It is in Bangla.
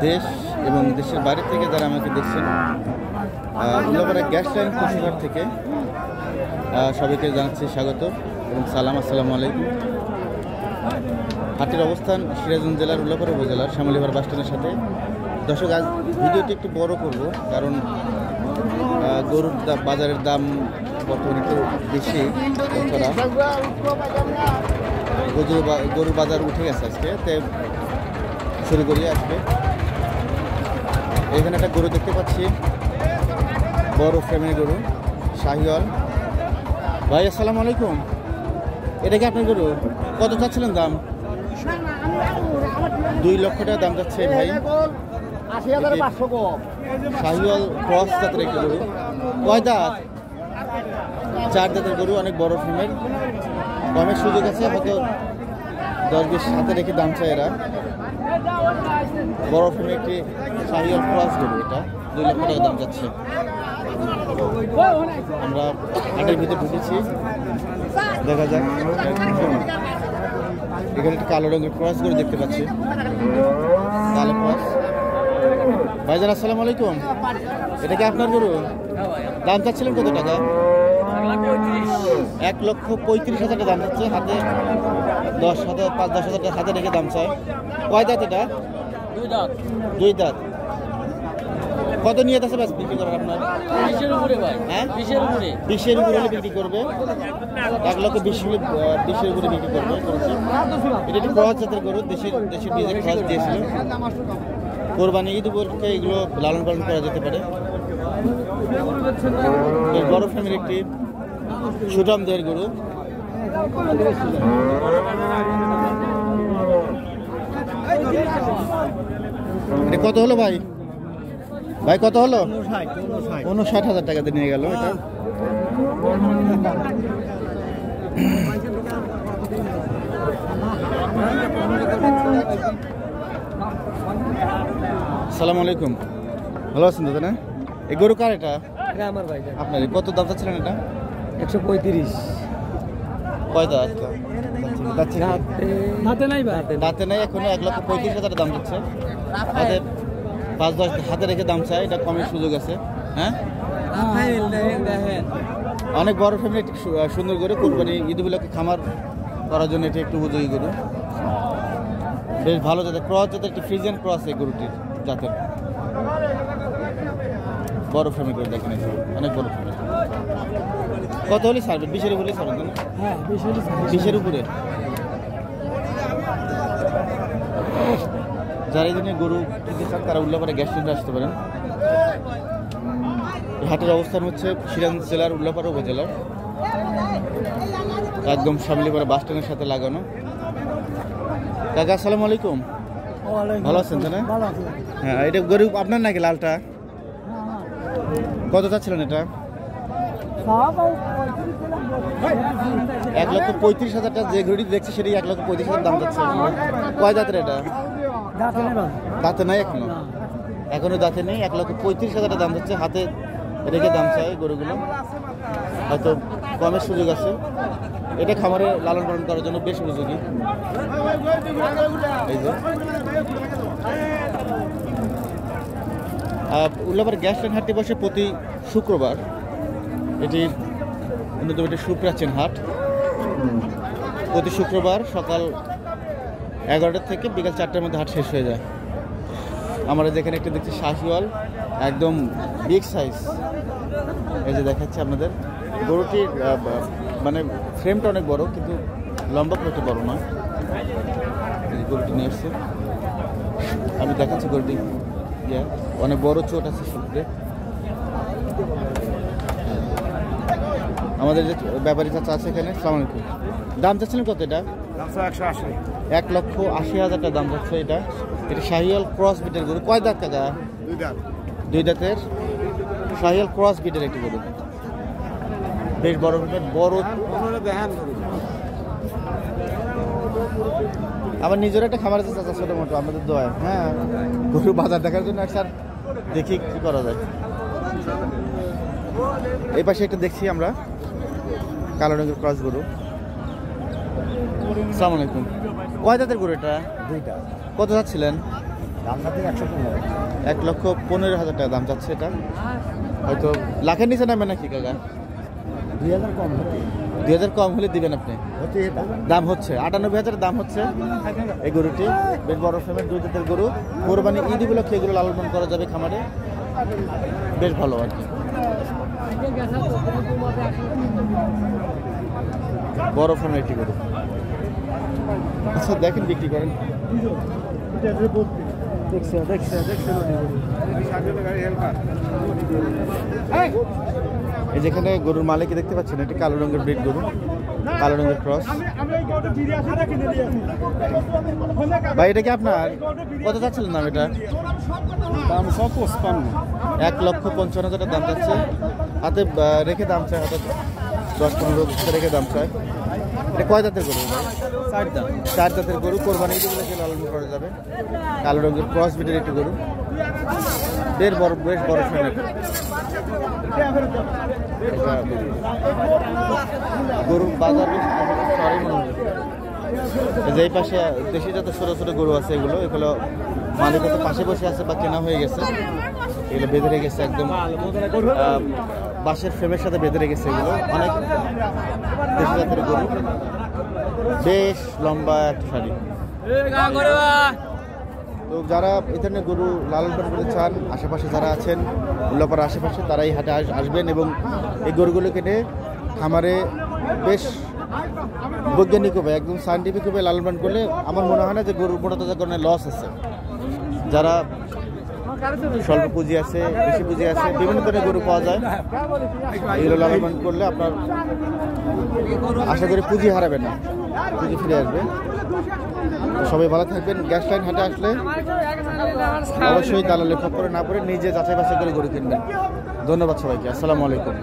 দেশ এবং দেশের বাইরে থেকে যারা আমাকে দেখছেন, উল্লাপাড়া গ্যাস লাইন পশুঘাট থেকে সবাইকে জানাচ্ছি স্বাগত এবং সালাম। আসসালামু আলাইকুম। হাটের অবস্থান সিরাজগঞ্জ জেলার উল্লাপাড়া উপজেলার শ্যামলীপাড়া বাসস্ট্যান্ডের সাথে। দর্শক, আজ ভিডিওটি একটু বড় করব, কারণ গরুর বাজারের দাম বর্তমানে একটু বেশি। গরুর বাজার উঠে গেছে আজকে, তাই শুরু করি আজকে। এখানে একটা গরু দেখতে পাচ্ছি, বড় ফ্রেমের গরু, শাহিওয়াল। ভাই আসসালামু আলাইকুম। এটা কি আপনার গরু? কত চাচ্ছিলেন দাম? 2 লক্ষ টাকা দাম যাচ্ছে ভাই। শাহিওয়াল ক্রস জাতের একটি গরু। কয় দাঁত? 4 দাঁতের গরু, অনেক বড় ফ্রেমের। কমের সুযোগ আছে, হয়তো 10-20 হাতে রেখে দাম চায় এরা। বড় ফ্রেমের একটি শাহিওয়াল ক্রস গরু, এটা 2 লক্ষ টাকা দাম যাচ্ছে। আমরা হাটের ভিতরে ঢুকেছি, দেখা যাক। এখানে একটা কালো রঙের ক্রস গরু দেখতে পাচ্ছি, কালো ক্রস। ভাইজান আসসালামু আলাইকুম। এটা কি আপনার গরু? দাম চাচ্ছিলেন কত টাকা? 1,35,000 টাকা দাম যাচ্ছে। হাতে 5-10 হাজার টাকা হাতে রেখে দাম চায়। কয় দাঁত এটা? 2 দাঁত। কত নিয়ে আছে বাস বিক্রি করার আপনার? 20-এর উপরে ভাই। হ্যাঁ, 20-এর উপরে হলে বিক্রি করবে। 1,20,000 উপরে বিক্রি করবে। এটা একটি ক্রস জাতের গরু, দেশের বীজের ক্রস দিয়েছিল। কোরবানি ঈদ উপলক্ষে এগুলো লালন পালন করা যেতে পারে। বড় ফ্যামিলির একটি সুঠাম দেহের গরু। এটা কত হলো ভাই? কত হলো? 59,000 টাকাতে নিয়ে গেল এটা। আসসালামু আলাইকুম। ভালো আছেন দাদা? না, এই গরু কার? এটা আমার ভাই। আপনার কত দাম চাচ্ছিলেন এটা? 135। কয় দাঁত? দাঁতে নাই এখনো। 1,35,000 দাম যাচ্ছে। হাতে 5-10 হাতে রেখে দাম চাই। এটা কমের সুযোগ আছে। হ্যাঁ, অনেক বড় ফ্যামিলি, একটি সুন্দর গরু। কোরবানি ঈদ উপলক্ষে খামার করার জন্য এটা একটু উপযোগী গরু। বেশ ভালো জাতের ক্রস জাতের একটি ফ্রিজিয়ান ক্রস এই গরুটির জাতের। বড় ফ্যামিলি করে দেখেন, অনেক বড় ফ্যামিলি। কত হলে ছাড়বেন? 20-এর উপরে ছাড়বেন না? হ্যাঁ, 20-এর উপরে। যারা এই ধরনের গরু কিনতে চান তারা উল্লাপাড়া গ্যাস স্টেশনে আসতে পারেন। হাটের অবস্থান হচ্ছে সিরাজগঞ্জ জেলার উল্লাপাড়া উপজেলার, একদম শ্যামলীপাড়া বাস স্ট্যান্ডের সাথে লাগানো। কাকা আসসালামু আলাইকুম। ভালো আছেন তো? না, হ্যাঁ। এটা গরু আপনার নাকি লালটা? কত চাচ্ছিলেন এটা? 1,35,000 টাকা। যে ঘড়ি দেখছি সেটি 1,35,000 দাম যাচ্ছে। কয় দাঁতের এটা? দাঁতে নাই এখনো দাঁতে নেই। 1,35,000 টাকা দাম যাচ্ছে। হাতে রেখে দাম চাই গরুগুলো, হয়তো কমের সুযোগ আছে। এটা খামারে লালন পালন করার জন্য বেশ উপযোগী। এই যে উল্লাপাড়া গ্যাস লাইন হাটটি বসে প্রতি শুক্রবার। এটি অন্যতম একটি সুপ্রাচীন হাট। প্রতি শুক্রবার সকাল 11টা থেকে বিকাল 4টার মধ্যে হাট শেষ হয়ে যায়। আমরা যেখানে একটি দেখছি শাহিওয়াল, একদম বিগ সাইজ। এই যে দেখাচ্ছি আপনাদের গরুটির, মানে ফ্রেমটা অনেক বড়, কিন্তু লম্বা খুব বড় নয়। এই গরুটি নিয়ে এসছে, আমি দেখাচ্ছি গরুটি। অনেক বড় চোট আছে শুরুতে। আমাদের যে ব্যাপারী চাচা আছে এখানে, আসসালামু আলাইকুম। দাম চাচ্ছিলেন কত এটা? 1,80,000 টাকা দাম যাচ্ছে এটা। এটা শাহিওয়াল ক্রস বিটের গরু। কয় দাঁত কাকা? 2 দাঁতের শাহিওয়াল ক্রস বিটের একটি গরু, বেশ বড় বড়। আমার নিজের একটা খামার আছে চাচা, ছোটো মোটো, আমাদের দোয়ায়। হ্যাঁ, গরু বাজার দেখার জন্য স্যার দেখি কি করা যায়। এই পাশে একটা দেখছি আমরা, কালো রঙের ক্রস গরু। আসসালামু আলাইকুম। কয় দাঁতের গরু এটা? 2টা। কত যাচ্ছিলেন? দাম চাচ্ছে 115। 1,15,000 টাকা দাম চাচ্ছে এটা। হয়তো লাখের নিচে নামবে নাকি কাকা? 2000 কম হতে 2000 কম হলে দিবেন আপনি? হতে এটা দাম হচ্ছে 98,000 দাম হচ্ছে এই গরুটি। বেশ বড় ফ্রেমের দুই জাতের গরু। কোরবানি ঈদ উপলক্ষে এগুলো লালন পালন করা যাবে খামারে, বেশ ভালো আর কি। বড় ফ্রেমের একটি গরু। আচ্ছা দেখেন বিক্রি করেন। এই যেখানে গরুর মালিক দেখতে পাচ্ছেন, এটি কালো রঙের ব্রিড গরু, কালো রঙের ক্রস। ভাই এটা কি আপনার? কত চাচ্ছিলেন দাম এটা? দাম 155। 1,55,000 দাম চাচ্ছে। হাতে রেখে দাম চায়, হাতে 10-15 রেখে দাম চায়। এটা কয় জাতের গরু? 4 জাতের গরু। কোরবানি ঈদে লালন করা যাবে। কালো রঙের ক্রস ব্রিডের একটি গরু, বেশ বড় ফ্রেমের। গরু বাজার যেই পাশে দেশি যত ছোট ছোট গরু আছে এগুলো মালিক হয়তো পাশে বসে আছে বা কেনা হয়ে গেছে। এগুলো বেঁধে রেখেছে একদম বাঁশের ফ্রেমের সাথে বেঁধে রেখেছে। এগুলো অনেক দেশি জাতের গরু, বেশ লম্বা একটা শাড়ি। তো যারা এই ধরনের গরু লালন পালন করতে চান, আশেপাশে যারা আছেন উল্লাপাড়ার আশেপাশে, তারাই হাটে আসবেন এবং এই গরুগুলো কিনে খামারে বেশ বৈজ্ঞানিকভাবে একদম সায়েন্টিফিকভাবে লালন পালন করলে আমার মনে হয় না যে গরুর মোটা তাজা কারণে লস আছে। যারা স্বল্প পুঁজি আছে, বেশি পুঁজি আছে, বিভিন্ন ধরনের গরু পাওয়া যায়। এগুলো লালন পালন করলে আপনার আশা করি পুঁজি হারাবে না, পুঁজি ফিরে আসবে। সবাই ভালো থাকবেন। গ্যাস লাইন হাটে আসলে অবশ্যই দালালের খপ্পরে না পড়ে নিজে যাচাই বাছাই করে গরু কিনবেন। ধন্যবাদ সবাইকে। আসসালামু আলাইকুম।